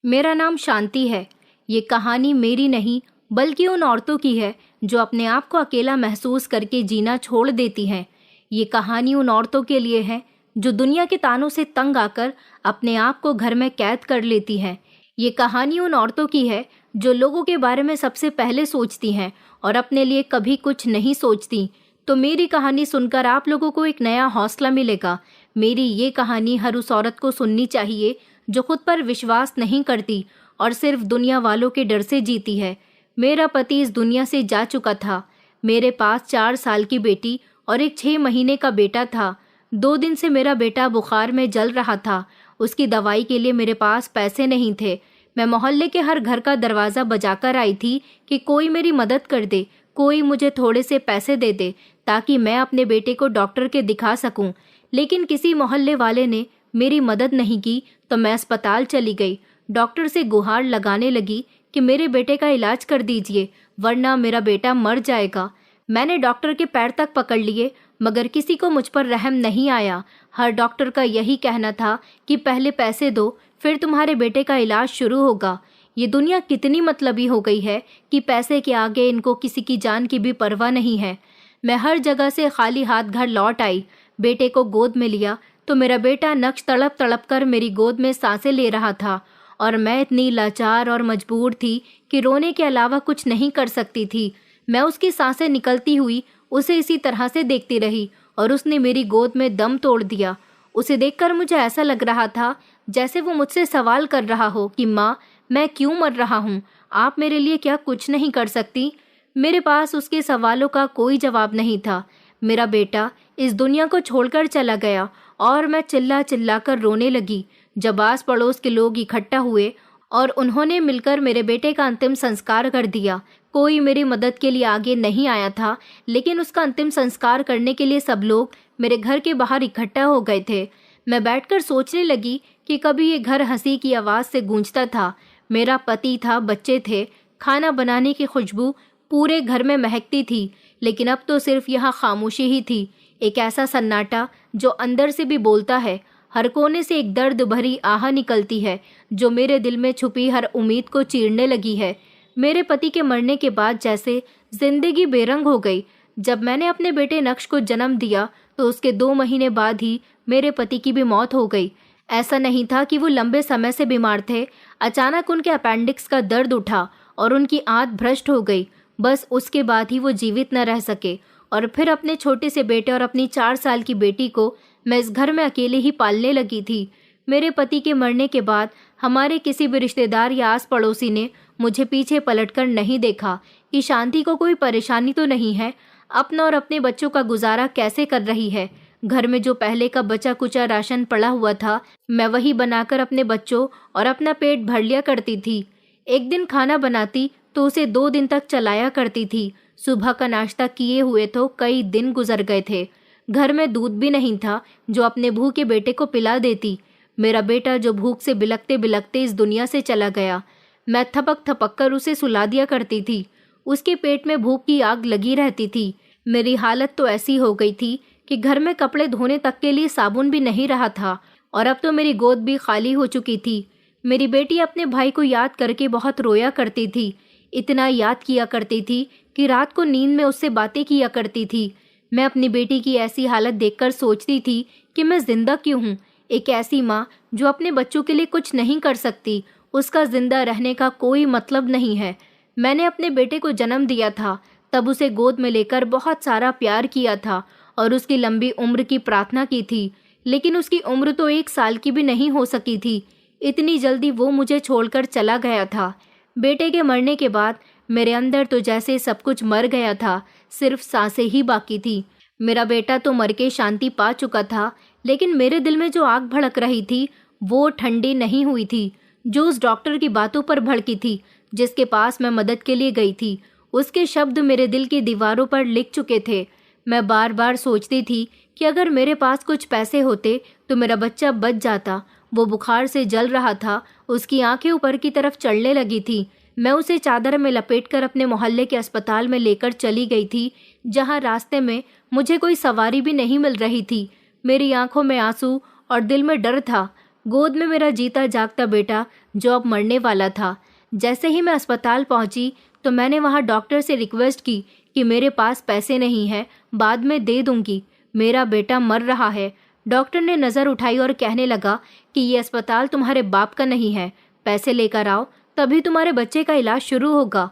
मेरा नाम शांति है। ये कहानी मेरी नहीं बल्कि उन औरतों की है जो अपने आप को अकेला महसूस करके जीना छोड़ देती हैं। ये कहानी उन औरतों के लिए है जो दुनिया के तानों से तंग आकर अपने आप को घर में कैद कर लेती हैं। ये कहानी उन औरतों की है जो लोगों के बारे में सबसे पहले सोचती हैं और अपने लिए कभी कुछ नहीं सोचती। तो मेरी कहानी सुनकर आप लोगों को एक नया हौसला मिलेगा। मेरी ये कहानी हर उस औरत को सुननी चाहिए जो खुद पर विश्वास नहीं करती और सिर्फ दुनिया वालों के डर से जीती है। मेरा पति इस दुनिया से जा चुका था। मेरे पास 4 साल की बेटी और एक 6 महीने का बेटा था। 2 दिन से मेरा बेटा बुखार में जल रहा था। उसकी दवाई के लिए मेरे पास पैसे नहीं थे। मैं मोहल्ले के हर घर का दरवाज़ा बजाकर आई थी कि कोई मेरी मदद कर दे, कोई मुझे थोड़े से पैसे दे दे ताकि मैं अपने बेटे को डॉक्टर के दिखा सकूं। लेकिन किसी मोहल्ले वाले ने मेरी मदद नहीं की तो मैं अस्पताल चली गई। डॉक्टर से गुहार लगाने लगी कि मेरे बेटे का इलाज कर दीजिए वरना मेरा बेटा मर जाएगा। मैंने डॉक्टर के पैर तक पकड़ लिए मगर किसी को मुझ पर रहम नहीं आया। हर डॉक्टर का यही कहना था कि पहले पैसे दो फिर तुम्हारे बेटे का इलाज शुरू होगा। ये दुनिया कितनी मतलबी हो गई है कि पैसे के आगे इनको किसी की जान की भी परवाह नहीं है। मैं हर जगह से खाली हाथ घर लौट आई। बेटे को गोद में लिया तो मेरा बेटा नक्श तड़प तड़प कर मेरी गोद में सांसें ले रहा था और मैं इतनी लाचार और मजबूर थी कि रोने के अलावा कुछ नहीं कर सकती थी। मैं उसकी सांसें निकलती हुई उसे इसी तरह से देखती रही और उसने मेरी गोद में दम तोड़ दिया। उसे देखकर मुझे ऐसा लग रहा था जैसे वो मुझसे सवाल कर रहा हो कि माँ, मैं क्यों मर रहा हूँ? आप मेरे लिए क्या कुछ नहीं कर सकती? मेरे पास उसके सवालों का कोई जवाब नहीं था। मेरा बेटा इस दुनिया को छोड़कर चला गया और मैं चिल्ला चिल्ला कर रोने लगी। जब आस पड़ोस के लोग इकट्ठा हुए और उन्होंने मिलकर मेरे बेटे का अंतिम संस्कार कर दिया। कोई मेरी मदद के लिए आगे नहीं आया था, लेकिन उसका अंतिम संस्कार करने के लिए सब लोग मेरे घर के बाहर इकट्ठा हो गए थे। मैं बैठकर सोचने लगी कि कभी ये घर हंसी की आवाज़ से गूंजता था। मेरा पति था, बच्चे थे, खाना बनाने की खुशबू पूरे घर में महकती थी, लेकिन अब तो सिर्फ यहाँ खामोशी ही थी। एक ऐसा सन्नाटा जो अंदर से भी बोलता है। हर कोने से एक दर्द भरी आह निकलती है जो मेरे दिल में छुपी हर उम्मीद को चीरने लगी है। मेरे पति के मरने के बाद जैसे जिंदगी बेरंग हो गई। जब मैंने अपने बेटे नक्श को जन्म दिया तो उसके 2 महीने बाद ही मेरे पति की भी मौत हो गई। ऐसा नहीं था कि वो लंबे समय से बीमार थे। अचानक उनके अपेंडिक्स का दर्द उठा और उनकी आंत भ्रष्ट हो गई। बस उसके बाद ही वो जीवित न रह सके और फिर अपने छोटे से बेटे और अपनी 4 साल की बेटी को मैं इस घर में अकेले ही पालने लगी थी। मेरे पति के मरने के बाद हमारे किसी भी रिश्तेदार या आस पड़ोसी ने मुझे पीछे पलटकर नहीं देखा कि शांति को कोई परेशानी तो नहीं है, अपना और अपने बच्चों का गुजारा कैसे कर रही है। घर में जो पहले का बचा कुचा राशन पड़ा हुआ था, मैं वही बनाकर अपने बच्चों और अपना पेट भर लिया करती थी। एक दिन खाना बनाती तो उसे 2 दिन तक चलाया करती थी। सुबह का नाश्ता किए हुए तो कई दिन गुजर गए थे। घर में दूध भी नहीं था जो अपने भूखे बेटे को पिला देती। मेरा बेटा जो भूख से बिलखते बिलखते इस दुनिया से चला गया। मैं थपक थपक कर उसे सुला दिया करती थी। उसके पेट में भूख की आग लगी रहती थी। मेरी हालत तो ऐसी हो गई थी कि घर में कपड़े धोने तक के लिए साबुन भी नहीं रहा था और अब तो मेरी गोद भी खाली हो चुकी थी। मेरी बेटी अपने भाई को याद करके बहुत रोया करती थी। इतना याद किया करती थी कि रात को नींद में उससे बातें किया करती थी। मैं अपनी बेटी की ऐसी हालत देखकर सोचती थी कि मैं जिंदा क्यों हूँ। एक ऐसी माँ जो अपने बच्चों के लिए कुछ नहीं कर सकती, उसका जिंदा रहने का कोई मतलब नहीं है। मैंने अपने बेटे को जन्म दिया था, तब उसे गोद में लेकर बहुत सारा प्यार किया था और उसकी लंबी उम्र की प्रार्थना की थी, लेकिन उसकी उम्र तो 1 साल की भी नहीं हो सकी थी। इतनी जल्दी वो मुझे छोड़कर चला गया था। बेटे के मरने के बाद मेरे अंदर तो जैसे सब कुछ मर गया था, सिर्फ सांसें ही बाकी थी। मेरा बेटा तो मर के शांति पा चुका था, लेकिन मेरे दिल में जो आग भड़क रही थी वो ठंडी नहीं हुई थी। जो उस डॉक्टर की बातों पर भड़की थी, जिसके पास मैं मदद के लिए गई थी, उसके शब्द मेरे दिल की दीवारों पर लिख चुके थे। मैं बार बार सोचती थी कि अगर मेरे पास कुछ पैसे होते तो मेरा बच्चा बच जाता। वो बुखार से जल रहा था, उसकी आंखें ऊपर की तरफ चढ़ने लगी थी। मैं उसे चादर में लपेटकर अपने मोहल्ले के अस्पताल में लेकर चली गई थी, जहां रास्ते में मुझे कोई सवारी भी नहीं मिल रही थी। मेरी आंखों में आंसू और दिल में डर था। गोद में मेरा जीता जागता बेटा जो अब मरने वाला था। जैसे ही मैं अस्पताल पहुंची तो मैंने वहां डॉक्टर से रिक्वेस्ट की कि मेरे पास पैसे नहीं हैं, बाद में दे दूंगी, मेरा बेटा मर रहा है। डॉक्टर ने नज़र उठाई और कहने लगा कि ये अस्पताल तुम्हारे बाप का नहीं है, पैसे लेकर आओ तभी तुम्हारे बच्चे का इलाज शुरू होगा।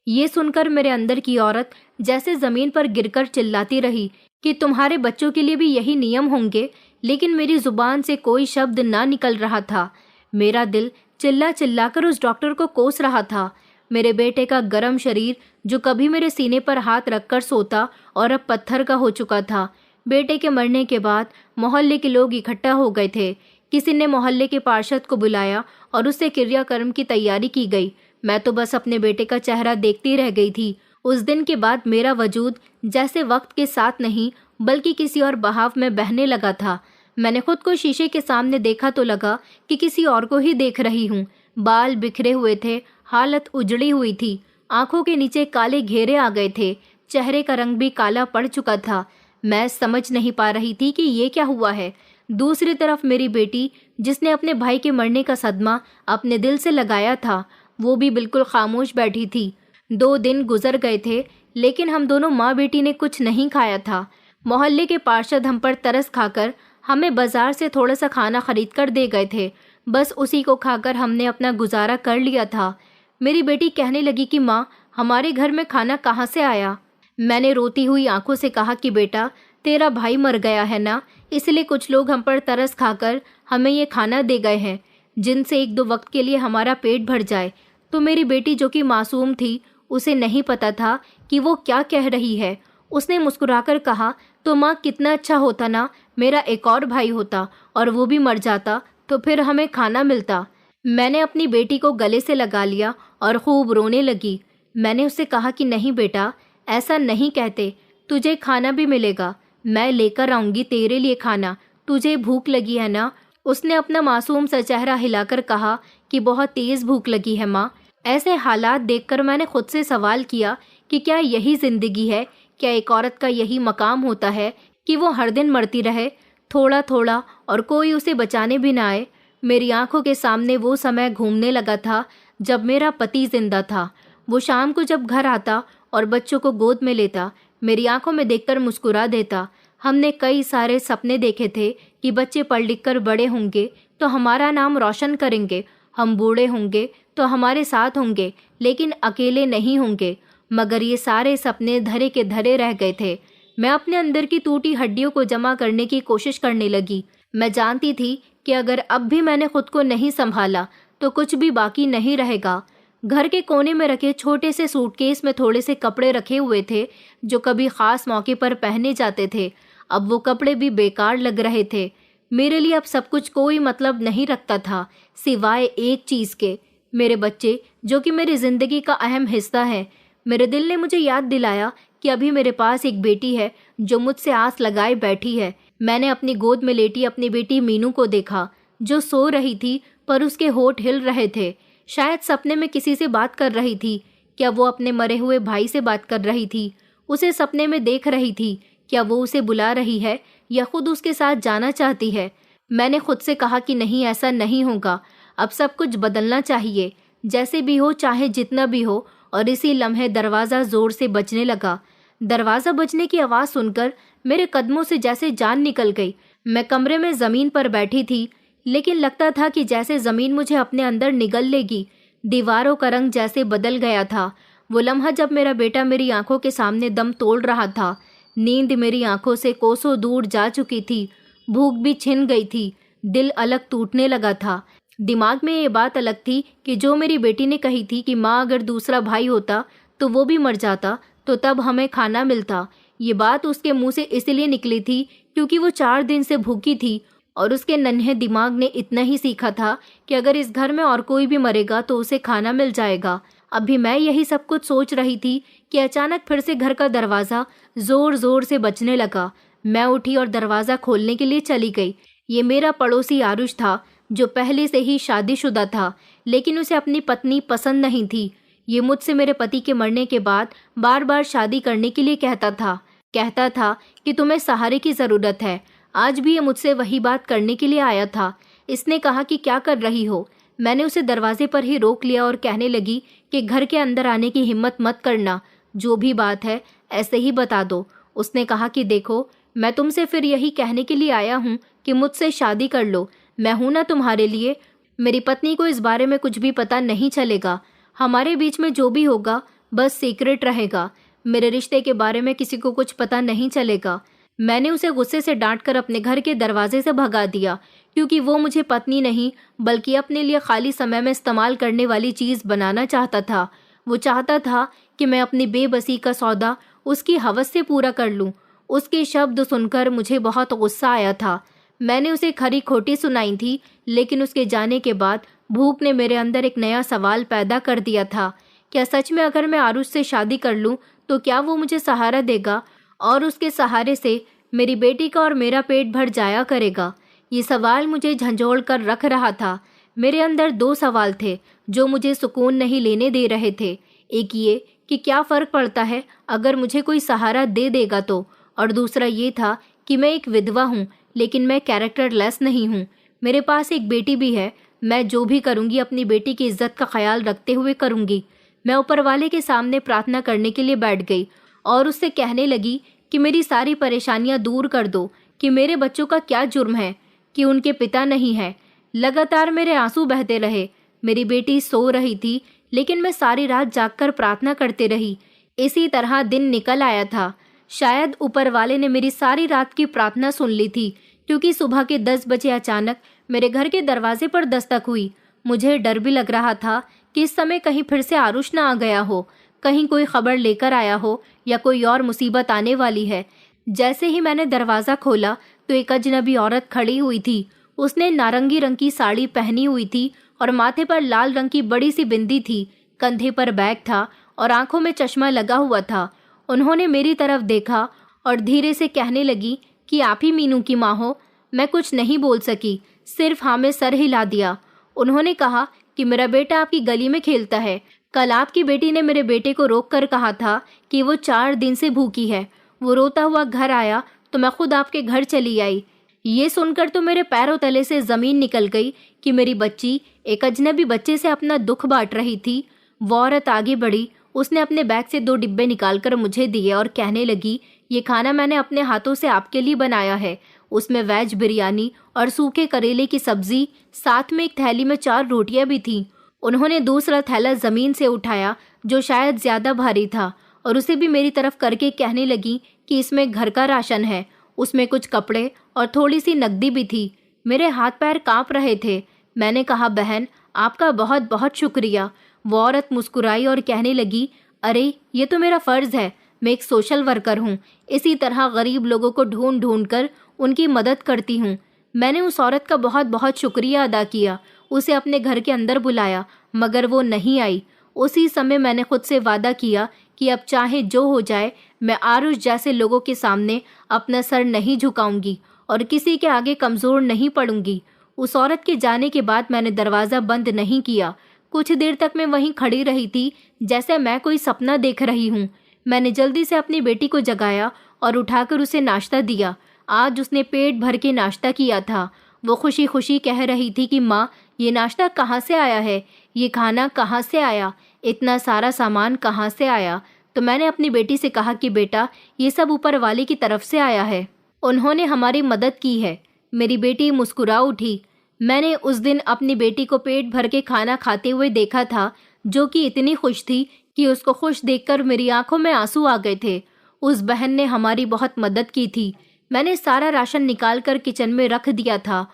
ये सुनकर मेरे अंदर की औरत जैसे जमीन पर गिरकर चिल्लाती रही कि तुम्हारे बच्चों के लिए भी यही नियम होंगे, लेकिन मेरी जुबान से कोई शब्द ना निकल रहा था। मेरा दिल चिल्ला चिल्लाकर उस डॉक्टर को कोस रहा था। मेरे बेटे का गर्म शरीर जो कभी मेरे सीने पर हाथ रखकर सोता और अब पत्थर का हो चुका था। बेटे के मरने के बाद मोहल्ले के लोग इकट्ठा हो गए थे। किसी ने मोहल्ले के पार्षद को बुलाया और उससे क्रियाकर्म की तैयारी की गई। मैं तो बस अपने बेटे का चेहरा देखती रह गई थी। उस दिन के बाद मेरा वजूद जैसे वक्त के साथ नहीं बल्कि किसी और बहाव में बहने लगा था। मैंने खुद को शीशे के सामने देखा तो लगा कि किसी और को ही देख रही हूँ। बाल बिखरे हुए थे, हालत उजड़ी हुई थी, आंखों के नीचे काले घेरे आ गए थे, चेहरे का रंग भी काला पड़ चुका था। मैं समझ नहीं पा रही थी कि ये क्या हुआ है। दूसरी तरफ मेरी बेटी, जिसने अपने भाई के मरने का सदमा अपने दिल से लगाया था, वो भी बिल्कुल खामोश बैठी थी। 2 दिन गुजर गए थे, लेकिन हम दोनों माँ बेटी ने कुछ नहीं खाया था। मोहल्ले के पार्षद हम पर तरस खाकर हमें बाजार से थोड़ा सा खाना खरीद कर दे गए थे। बस उसी को खाकर हमने अपना गुजारा कर लिया था। मेरी बेटी कहने लगी कि माँ, हमारे घर में खाना कहाँ से आया? मैंने रोती हुई आंखों से कहा कि बेटा, तेरा भाई मर गया है ना, इसलिए कुछ लोग हम पर तरस खाकर हमें ये खाना दे गए हैं, जिनसे 1-2 वक्त के लिए हमारा पेट भर जाए। तो मेरी बेटी, जो कि मासूम थी, उसे नहीं पता था कि वो क्या कह रही है। उसने मुस्कुराकर कहा, तो माँ, कितना अच्छा होता ना, मेरा एक और भाई होता और वो भी मर जाता तो फिर हमें खाना मिलता। मैंने अपनी बेटी को गले से लगा लिया और खूब रोने लगी। मैंने उससे कहा कि नहीं बेटा, ऐसा नहीं कहते, तुझे खाना भी मिलेगा, मैं लेकर आऊंगी तेरे लिए खाना, तुझे भूख लगी है ना? उसने अपना मासूम सा चेहरा हिलाकर कहा कि बहुत तेज भूख लगी है माँ। ऐसे हालात देखकर मैंने खुद से सवाल किया कि क्या यही जिंदगी है? क्या एक औरत का यही मकाम होता है कि वो हर दिन मरती रहे, थोड़ा थोड़ा, और कोई उसे बचाने भी ना आए? मेरी आंखों के सामने वो समय घूमने लगा था जब मेरा पति जिंदा था। वो शाम को जब घर आता और बच्चों को गोद में लेता, मेरी आंखों में देखकर मुस्कुरा देता। हमने कई सारे सपने देखे थे कि बच्चे पढ़ लिख कर बड़े होंगे तो हमारा नाम रोशन करेंगे, हम बूढ़े होंगे तो हमारे साथ होंगे, लेकिन अकेले नहीं होंगे। मगर ये सारे सपने धरे के धरे रह गए थे। मैं अपने अंदर की टूटी हड्डियों को जमा करने की कोशिश करने लगी। मैं जानती थी कि अगर अब भी मैंने खुद को नहीं संभाला तो कुछ भी बाकी नहीं रहेगा। घर के कोने में रखे छोटे से सूटकेस में थोड़े से कपड़े रखे हुए थे जो कभी खास मौके पर पहने जाते थे। अब वो कपड़े भी बेकार लग रहे थे। मेरे लिए अब सब कुछ कोई मतलब नहीं रखता था सिवाय एक चीज़ के, मेरे बच्चे, जो कि मेरी जिंदगी का अहम हिस्सा है। मेरे दिल ने मुझे याद दिलाया कि अभी मेरे पास एक बेटी है जो मुझसे आस लगाए बैठी है। मैंने अपनी गोद में लेटी अपनी बेटी मीनू को देखा, जो सो रही थी पर उसके होंठ हिल रहे थे। शायद सपने में किसी से बात कर रही थी। क्या वो अपने मरे हुए भाई से बात कर रही थी? उसे सपने में देख रही थी। क्या वो उसे बुला रही है या खुद उसके साथ जाना चाहती है? मैंने खुद से कहा कि नहीं, ऐसा नहीं होगा, अब सब कुछ बदलना चाहिए, जैसे भी हो, चाहे जितना भी हो। और इसी लम्हे दरवाज़ा ज़ोर से बजने लगा। दरवाज़ा बजने की आवाज़ सुनकर मेरे कदमों से जैसे जान निकल गई। मैं कमरे में ज़मीन पर बैठी थी, लेकिन लगता था कि जैसे ज़मीन मुझे अपने अंदर निगल लेगी। दीवारों का रंग जैसे बदल गया था। वो लम्हा जब मेरा बेटा मेरी आंखों के सामने दम तोड़ रहा था। नींद मेरी आंखों से कोसों दूर जा चुकी थी, भूख भी छिन गई थी, दिल अलग टूटने लगा था। दिमाग में ये बात अलग थी कि जो मेरी बेटी ने कही थी कि माँ, अगर दूसरा भाई होता तो वो भी मर जाता तो तब हमें खाना मिलता। ये बात उसके मुंह से इसलिए निकली थी क्योंकि वो 4 दिन से भूखी थी और उसके नन्हे दिमाग ने इतना ही सीखा था कि अगर इस घर में और कोई भी मरेगा तो उसे खाना मिल जाएगा। अभी मैं यही सब कुछ सोच रही थी कि अचानक फिर से घर का दरवाज़ा ज़ोर ज़ोर से बजने लगा। मैं उठी और दरवाज़ा खोलने के लिए चली गई। ये मेरा पड़ोसी आरुष था, जो पहले से ही शादीशुदा था, लेकिन उसे अपनी पत्नी पसंद नहीं थी। ये मुझसे मेरे पति के मरने के बाद बार बार शादी करने के लिए कहता था कि तुम्हें सहारे की ज़रूरत है। आज भी ये मुझसे वही बात करने के लिए आया था, इसने कहा कि क्या कर रही हो। मैंने उसे दरवाजे पर ही रोक लिया और कहने लगी कि घर के अंदर आने की हिम्मत मत करना, जो भी बात है ऐसे ही बता दो। उसने कहा कि देखो, मैं तुमसे फिर यही कहने के लिए आया हूँ कि मुझसे शादी कर लो। मैं हूं ना तुम्हारे लिए। मेरी पत्नी को इस बारे में कुछ भी पता नहीं चलेगा। हमारे बीच में जो भी होगा बस सीक्रेट रहेगा। मेरे रिश्ते के बारे में किसी को कुछ पता नहीं चलेगा। मैंने उसे गुस्से से डांटकर अपने घर के दरवाजे से भगा दिया, क्योंकि वो मुझे पत्नी नहीं बल्कि अपने लिए खाली समय में इस्तेमाल करने वाली चीज बनाना चाहता था। वो चाहता था कि मैं अपनी बेबसी का सौदा उसकी हवस से पूरा कर लूं। उसके शब्द सुनकर मुझे बहुत गुस्सा आया था। मैंने उसे खरी खोटी सुनाई थी, लेकिन उसके जाने के बाद भूख ने मेरे अंदर एक नया सवाल पैदा कर दिया था। क्या सच में अगर मैं आरुष से शादी कर लूं तो क्या वो मुझे सहारा देगा और उसके सहारे से मेरी बेटी का और मेरा पेट भर जाया करेगा? ये सवाल मुझे झंझोड़ कर रख रहा था। मेरे अंदर दो सवाल थे जो मुझे सुकून नहीं लेने दे रहे थे। एक ये कि क्या फ़र्क पड़ता है अगर मुझे कोई सहारा दे देगा तो, और दूसरा ये था कि मैं एक विधवा हूँ लेकिन मैं कैरेक्टरलेस नहीं हूँ। मेरे पास एक बेटी भी है। मैं जो भी करूँगी अपनी बेटी की इज्जत का ख्याल रखते हुए करूँगी। मैं ऊपर वाले के सामने प्रार्थना करने के लिए बैठ गई और उससे कहने लगी कि मेरी सारी परेशानियां दूर कर दो, कि मेरे बच्चों का क्या जुर्म है कि उनके पिता नहीं है। लगातार मेरे आंसू बहते रहे। मेरी बेटी सो रही थी लेकिन मैं सारी रात जागकर प्रार्थना करते रही। इसी तरह दिन निकल आया था। शायद ऊपर वाले ने मेरी सारी रात की प्रार्थना सुन ली थी, क्योंकि सुबह के 10 बजे अचानक मेरे घर के दरवाजे पर दस्तक हुई। मुझे डर भी लग रहा था कि इस समय कहीं फिर से आरुष न आ गया हो, कहीं कोई खबर लेकर आया हो या कोई और मुसीबत आने वाली है। जैसे ही मैंने दरवाज़ा खोला तो एक अजनबी औरत खड़ी हुई थी। उसने नारंगी रंग की साड़ी पहनी हुई थी और माथे पर लाल रंग की बड़ी सी बिंदी थी। कंधे पर बैग था और आंखों में चश्मा लगा हुआ था। उन्होंने मेरी तरफ देखा और धीरे से कहने लगी कि आप ही मीनू की माँ हो। मैं कुछ नहीं बोल सकी, सिर्फ हाँ में सर हिला दिया। उन्होंने कहा कि मेरा बेटा आपकी गली में खेलता है। कल आपकी बेटी ने मेरे बेटे को रोक कर कहा था कि वो 4 दिन से भूखी है। वो रोता हुआ घर आया तो मैं खुद आपके घर चली आई। ये सुनकर तो मेरे पैरों तले से जमीन निकल गई कि मेरी बच्ची एक अजनबी बच्चे से अपना दुख बांट रही थी। वो औरत आगे बढ़ी। उसने अपने बैग से 2 डिब्बे निकालकर मुझे दिए और कहने लगी, ये खाना मैंने अपने हाथों से आपके लिए बनाया है। उसमें वेज बिरयानी और सूखे करेले की सब्जी, साथ में एक थैली में 4 रोटियां भी थीं। उन्होंने दूसरा थैला जमीन से उठाया जो शायद ज्यादा भारी था और उसे भी मेरी तरफ करके कहने लगी कि इसमें घर का राशन है। उसमें कुछ कपड़े और थोड़ी सी नकदी भी थी। मेरे हाथ पैर कांप रहे थे। मैंने कहा, बहन आपका बहुत बहुत शुक्रिया। वो औरत मुस्कुराई और कहने लगी, अरे ये तो मेरा फर्ज है। मैं एक सोशल वर्कर हूँ। इसी तरह गरीब लोगों को ढूंढ ढूंढ कर उनकी मदद करती हूँ। मैंने उस औरत का बहुत बहुत शुक्रिया अदा किया। उसे अपने घर के अंदर बुलाया मगर वो नहीं आई। उसी समय मैंने खुद से वादा किया कि अब चाहे जो हो जाए मैं आरुष जैसे लोगों के सामने अपना सर नहीं झुकाऊंगी और किसी के आगे कमज़ोर नहीं पड़ूंगी। उस औरत के जाने के बाद मैंने दरवाज़ा बंद नहीं किया। कुछ देर तक मैं वहीं खड़ी रही थी जैसे मैं कोई सपना देख रही हूँ। मैंने जल्दी से अपनी बेटी को जगाया और उठाकर उसे नाश्ता दिया। आज उसने पेट भर के नाश्ता किया था। वो खुशी खुशी कह रही थी कि माँ, ये नाश्ता कहाँ से आया है? ये खाना कहाँ से आया? इतना सारा सामान कहाँ से आया? तो मैंने अपनी बेटी से कहा कि बेटा, ये सब ऊपर वाले की तरफ से आया है। उन्होंने हमारी मदद की है। मेरी बेटी मुस्कुरा उठी। मैंने उस दिन अपनी बेटी को पेट भर के खाना खाते हुए देखा था, जो कि इतनी खुश थी कि उसको खुश देखकर मेरी आंखों में आंसू आ गए थे। उस बहन ने हमारी बहुत मदद की थी। मैंने सारा राशन निकाल कर किचन में रख दिया था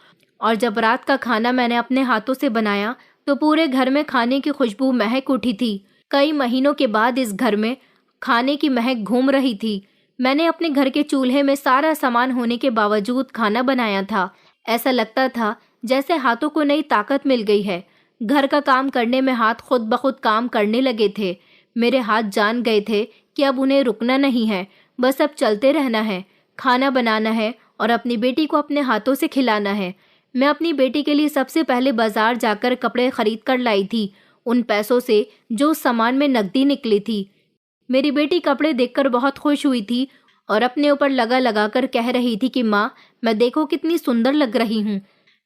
और जब रात का खाना मैंने अपने हाथों से बनाया तो पूरे घर में खाने की खुशबू महक उठी थी। कई महीनों के बाद इस घर में खाने की महक घूम रही थी। मैंने अपने घर के चूल्हे में सारा सामान होने के बावजूद खाना बनाया था। ऐसा लगता था जैसे हाथों को नई ताकत मिल गई है। घर का काम करने में हाथ खुद ब खुद काम करने लगे थे। मेरे हाथ जान गए थे कि अब उन्हें रुकना नहीं है, बस अब चलते रहना है, खाना बनाना है और अपनी बेटी को अपने हाथों से खिलाना है। मैं अपनी बेटी के लिए सबसे पहले बाजार जाकर कपड़े खरीद कर लाई थी, उन पैसों से जो उस सामान में नकदी निकली थी। मेरी बेटी कपड़े देखकर बहुत खुश हुई थी और अपने ऊपर लगा लगा कर कह रही थी कि माँ, मैं देखो कितनी सुंदर लग रही हूँ।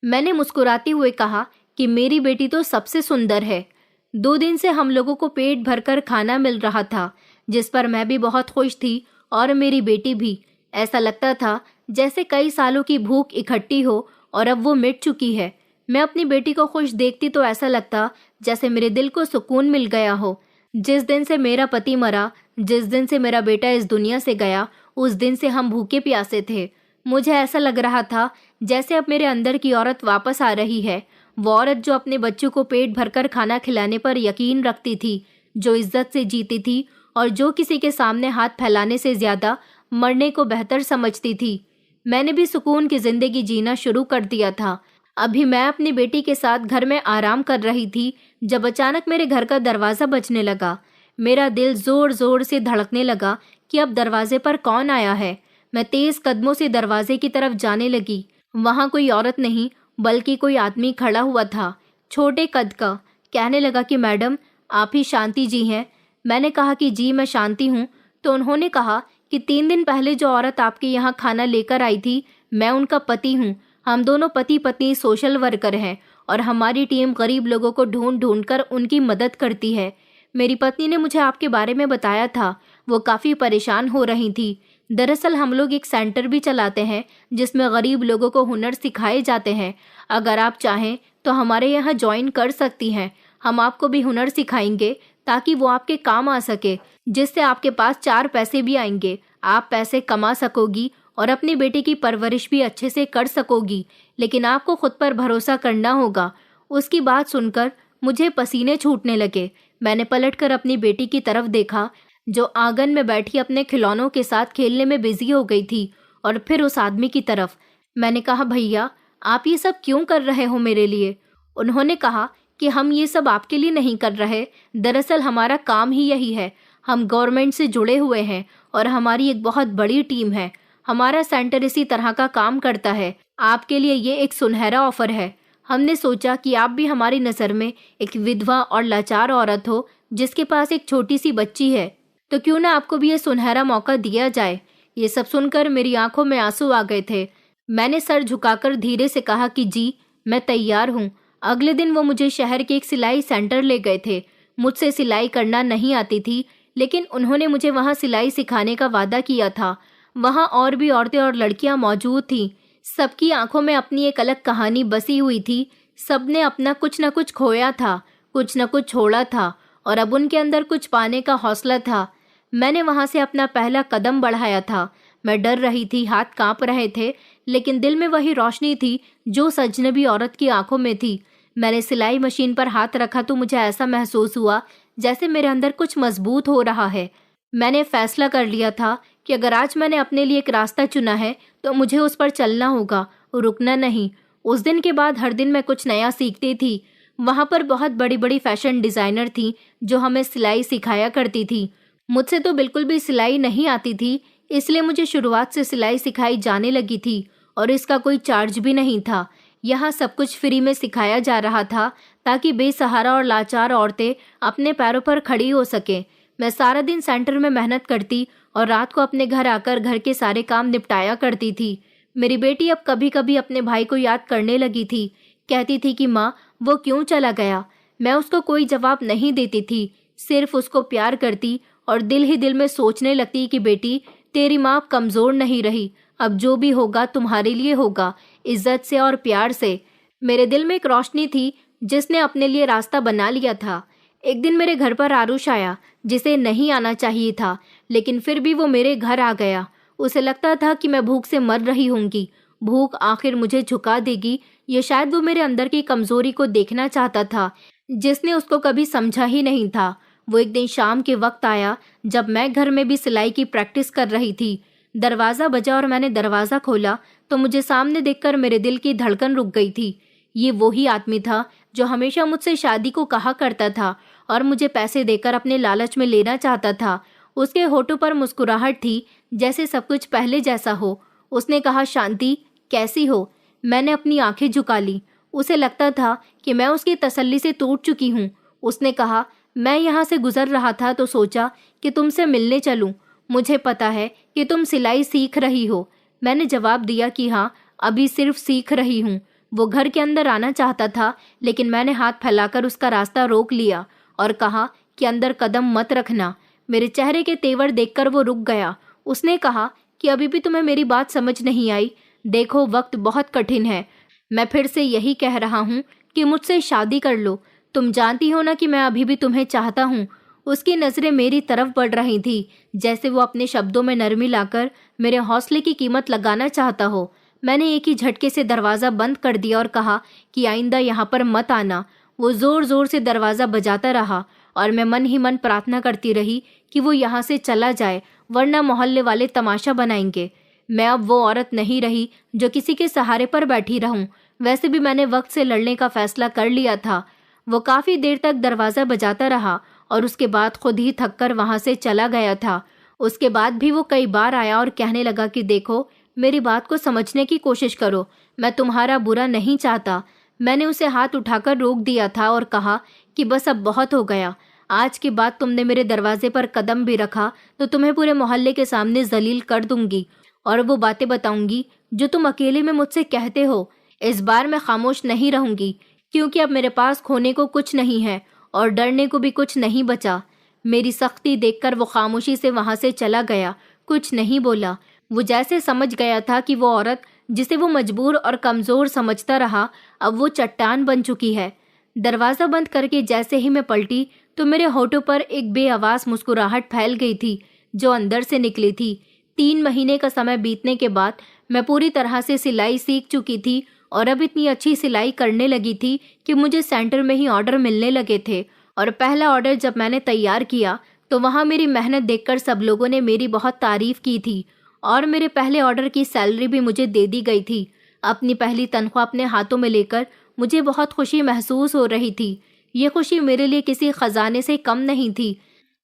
मैंने मुस्कुराते हुए कहा कि मेरी बेटी तो सबसे सुंदर है। 2 दिन से हम लोगों को पेट भरकर खाना मिल रहा था, जिस पर मैं भी बहुत खुश थी और मेरी बेटी भी। ऐसा लगता था जैसे कई सालों की भूख इकट्ठी हो और अब वो मिट चुकी है। मैं अपनी बेटी को खुश देखती तो ऐसा लगता जैसे मेरे दिल को सुकून मिल गया हो। जिस दिन से मेरा पति मरा, जिस दिन से मेरा बेटा इस दुनिया से गया, उस दिन से हम भूखे प्यासे थे। मुझे ऐसा लग रहा था जैसे अब मेरे अंदर की औरत वापस आ रही है। वो औरत जो अपने बच्चों को पेट भरकर खाना खिलाने पर यकीन रखती थी, जो इज्जत से जीती थी और जो किसी के सामने हाथ फैलाने से ज्यादा मरने को बेहतर समझती थी। मैंने भी सुकून की जिंदगी जीना शुरू कर दिया था। अभी मैं अपनी बेटी के साथ घर में आराम कर रही थी जब अचानक मेरे घर का दरवाजा बजने लगा। मेरा दिल जोर जोर से धड़कने लगा कि अब दरवाजे पर कौन आया है। मैं तेज कदमों से दरवाजे की तरफ जाने लगी। वहां कोई औरत नहीं बल्कि कोई आदमी खड़ा हुआ था, छोटे कद का। कहने लगा कि मैडम, आप ही शांति जी हैं? मैंने कहा कि जी मैं शांति हूँ। तो उन्होंने कहा कि 3 दिन पहले जो औरत आपके यहाँ खाना लेकर आई थी, मैं उनका पति हूँ। हम दोनों पति पत्नी सोशल वर्कर हैं और हमारी टीम गरीब लोगों को ढूंढ ढूंढ कर उनकी मदद करती है। मेरी पत्नी ने मुझे आपके बारे में बताया था। वो काफ़ी परेशान हो रही थी। दरअसल हम लोग एक सेंटर भी चलाते हैं जिसमें गरीब लोगों को हुनर सिखाए जाते हैं। अगर आप चाहें तो हमारे यहाँ ज्वाइन कर सकती हैं। हम आपको भी हुनर सिखाएंगे ताकि वो आपके काम आ सके, जिससे आपके पास 4 पैसे भी आएंगे। आप पैसे कमा सकोगी और अपनी बेटी की परवरिश भी अच्छे से कर सकोगी, लेकिन आपको खुद पर भरोसा करना होगा। उसकी बात सुनकर मुझे पसीने छूटने लगे। मैंने पलटकर अपनी बेटी की तरफ देखा जो आंगन में बैठी अपने खिलौनों के साथ खेलने में बिजी हो गई थी, और फिर उस आदमी की तरफ। मैंने कहा, भैया आप ये सब क्यों कर रहे हो मेरे लिए? उन्होंने कहा कि हम ये सब आपके लिए नहीं कर रहे, दरअसल हमारा काम ही यही है। हम गवर्नमेंट से जुड़े हुए हैं और हमारी एक बहुत बड़ी टीम है। हमारा सेंटर इसी तरह का काम करता है। आपके लिए ये एक सुनहरा ऑफर है। हमने सोचा कि आप भी हमारी नज़र में एक विधवा और लाचार औरत हो जिसके पास एक छोटी सी बच्ची है, तो क्यों ना आपको भी ये सुनहरा मौका दिया जाए। ये सब सुनकर मेरी आंखों में आंसू आ गए थे। मैंने सर झुकाकर धीरे से कहा कि जी मैं तैयार हूँ। अगले दिन वो मुझे शहर के एक सिलाई सेंटर ले गए थे। मुझसे सिलाई करना नहीं आती थी, लेकिन उन्होंने मुझे वहाँ सिलाई सिखाने का वादा किया था। वहाँ और भी औरतें और लड़कियाँ मौजूद थीं। सबकी आंखों में अपनी एक अलग कहानी बसी हुई थी। सबने अपना कुछ न कुछ खोया था, कुछ न कुछ छोड़ा था, और अब उनके अंदर कुछ पाने का हौसला था। मैंने वहां से अपना पहला कदम बढ़ाया था। मैं डर रही थी, हाथ कांप रहे थे, लेकिन दिल में वही रोशनी थी जो उस अजनबी औरत की आंखों में थी। मैंने सिलाई मशीन पर हाथ रखा तो मुझे ऐसा महसूस हुआ जैसे मेरे अंदर कुछ मजबूत हो रहा है। मैंने फैसला कर लिया था कि अगर आज मैंने अपने लिए एक रास्ता चुना है तो मुझे उस पर चलना होगा, रुकना नहीं। उस दिन के बाद हर दिन मैं कुछ नया सीखती थी। वहाँ पर बहुत बड़ी बड़ी फैशन डिज़ाइनर थी जो हमें सिलाई सिखाया करती थी। मुझसे तो बिल्कुल भी सिलाई नहीं आती थी, इसलिए मुझे शुरुआत से सिलाई सिखाई जाने लगी थी और इसका कोई चार्ज भी नहीं था। यहाँ सब कुछ फ्री में सिखाया जा रहा था ताकि बेसहारा और लाचार औरतें अपने पैरों पर खड़ी हो सकें। मैं सारा दिन सेंटर में मेहनत करती और रात को अपने घर आकर घर के सारे काम निपटाया करती थी। मेरी बेटी अब कभी कभी अपने भाई को याद करने लगी थी। कहती थी कि माँ वो क्यों चला गया। मैं उसको कोई जवाब नहीं देती थी, सिर्फ उसको प्यार करती और दिल ही दिल में सोचने लगती कि बेटी तेरी माँ कमज़ोर नहीं रही, अब जो भी होगा तुम्हारे लिए होगा, इज्जत से और प्यार से। मेरे दिल में एक रोशनी थी जिसने अपने लिए रास्ता बना लिया था। एक दिन मेरे घर पर आरुष आया जिसे नहीं आना चाहिए था, लेकिन फिर भी वो मेरे घर आ गया। उसे लगता था कि मैं भूख से मर रही होंगी, भूख आखिर मुझे झुका देगी। ये शायद वो मेरे अंदर की कमजोरी को देखना चाहता था जिसने उसको कभी समझा ही नहीं था। वो एक दिन शाम के वक्त आया जब मैं घर में भी सिलाई की प्रैक्टिस कर रही थी। दरवाज़ा बजा और मैंने दरवाज़ा खोला तो मुझे सामने देखकर मेरे दिल की धड़कन रुक गई थी। ये वही आदमी था जो हमेशा मुझसे शादी को कहा करता था और मुझे पैसे देकर अपने लालच में लेना चाहता था। उसके होठों पर मुस्कुराहट थी जैसे सब कुछ पहले जैसा हो। उसने कहा, शांति कैसी हो? मैंने अपनी आंखें झुका ली। उसे लगता था कि मैं उसकी तसल्ली से टूट चुकी हूँ। उसने कहा, मैं यहाँ से गुजर रहा था तो सोचा कि तुमसे मिलने चलूं। मुझे पता है कि तुम सिलाई सीख रही हो। मैंने जवाब दिया कि हाँ, अभी सिर्फ सीख रही हूँ। वो घर के अंदर आना चाहता था, लेकिन मैंने हाथ फैलाकर उसका रास्ता रोक लिया और कहा कि अंदर कदम मत रखना। मेरे चेहरे के तेवर देखकर वो रुक गया। उसने कहा कि अभी भी तुम्हें मेरी बात समझ नहीं आई। देखो, वक्त बहुत कठिन है। मैं फिर से यही कह रहा हूँ कि मुझसे शादी कर लो। तुम जानती हो ना कि मैं अभी भी तुम्हें चाहता हूँ। उसकी नजरें मेरी तरफ बढ़ रही थी, जैसे वो अपने शब्दों में नरमी लाकर मेरे हौसले की कीमत लगाना चाहता हो। मैंने एक ही झटके से दरवाज़ा बंद कर दिया और कहा कि आइंदा यहाँ पर मत आना। वो ज़ोर ज़ोर से दरवाज़ा बजाता रहा और मैं मन ही मन प्रार्थना करती रही कि वो यहाँ से चला जाए, वरना मोहल्ले वाले तमाशा बनाएंगे। मैं अब वो औरत नहीं रही जो किसी के सहारे पर बैठी रहूं। वैसे भी मैंने वक्त से लड़ने का फैसला कर लिया था। वो काफ़ी देर तक दरवाज़ा बजाता रहा और उसके बाद खुद ही थककर वहाँ से चला गया था। उसके बाद भी वो कई बार आया और कहने लगा कि देखो, मेरी बात को समझने की कोशिश करो, मैं तुम्हारा बुरा नहीं चाहता। मैंने उसे हाथ उठाकर रोक दिया था और कहा कि बस अब बहुत हो गया। आज के बाद तुमने मेरे दरवाजे पर कदम भी रखा तो तुम्हें पूरे मोहल्ले के सामने जलील कर दूंगी और वो बातें बताऊंगी जो तुम अकेले में मुझसे कहते हो। इस बार मैं खामोश नहीं रहूंगी, क्योंकि अब मेरे पास खोने को कुछ नहीं है और डरने को भी कुछ नहीं बचा। मेरी सख्ती देखकर वो खामोशी से वहां से चला गया, कुछ नहीं बोला। वो जैसे समझ गया था कि वो औरत जिसे वो मजबूर और कमजोर समझता रहा, अब वो चट्टान बन चुकी है। दरवाज़ा बंद करके जैसे ही मैं पलटी तो मेरे होठों पर एक बेआवाज़ मुस्कुराहट फैल गई थी जो अंदर से निकली थी। 3 महीने का समय बीतने के बाद मैं पूरी तरह से सिलाई सीख चुकी थी और अब इतनी अच्छी सिलाई करने लगी थी कि मुझे सेंटर में ही ऑर्डर मिलने लगे थे। और पहला ऑर्डर जब मैंने तैयार किया तो वहाँ मेरी मेहनत देखकर सब लोगों ने मेरी बहुत तारीफ की थी और मेरे पहले ऑर्डर की सैलरी भी मुझे दे दी गई थी। अपनी पहली तनख्वाह अपने हाथों में लेकर मुझे बहुत खुशी महसूस हो रही थी। ये खुशी मेरे लिए किसी खजाने से कम नहीं थी।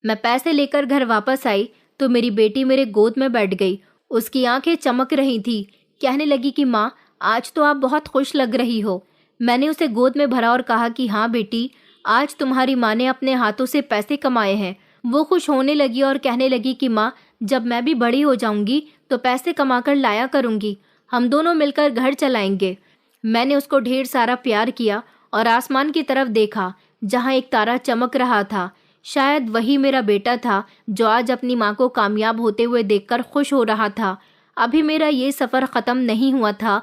मैं पैसे लेकर घर वापस आई तो मेरी बेटी मेरे गोद में बैठ गई। उसकी आंखें चमक रही थी। कहने लगी कि माँ, आज तो आप बहुत खुश लग रही हो। मैंने उसे गोद में भरा और कहा कि हाँ बेटी, आज तुम्हारी माँ ने अपने हाथों से पैसे कमाए हैं। वो खुश होने लगी और कहने लगी कि माँ, जब मैं भी बड़ी हो जाऊंगी तो पैसे कमाकर लाया करूंगी, हम दोनों मिलकर घर चलाएंगे। मैंने उसको ढेर सारा प्यार किया और आसमान की तरफ देखा जहाँ एक तारा चमक रहा था। शायद वही मेरा बेटा था जो आज अपनी माँ को कामयाब होते हुए देखकर खुश हो रहा था। अभी मेरा ये सफ़र ख़त्म नहीं हुआ था,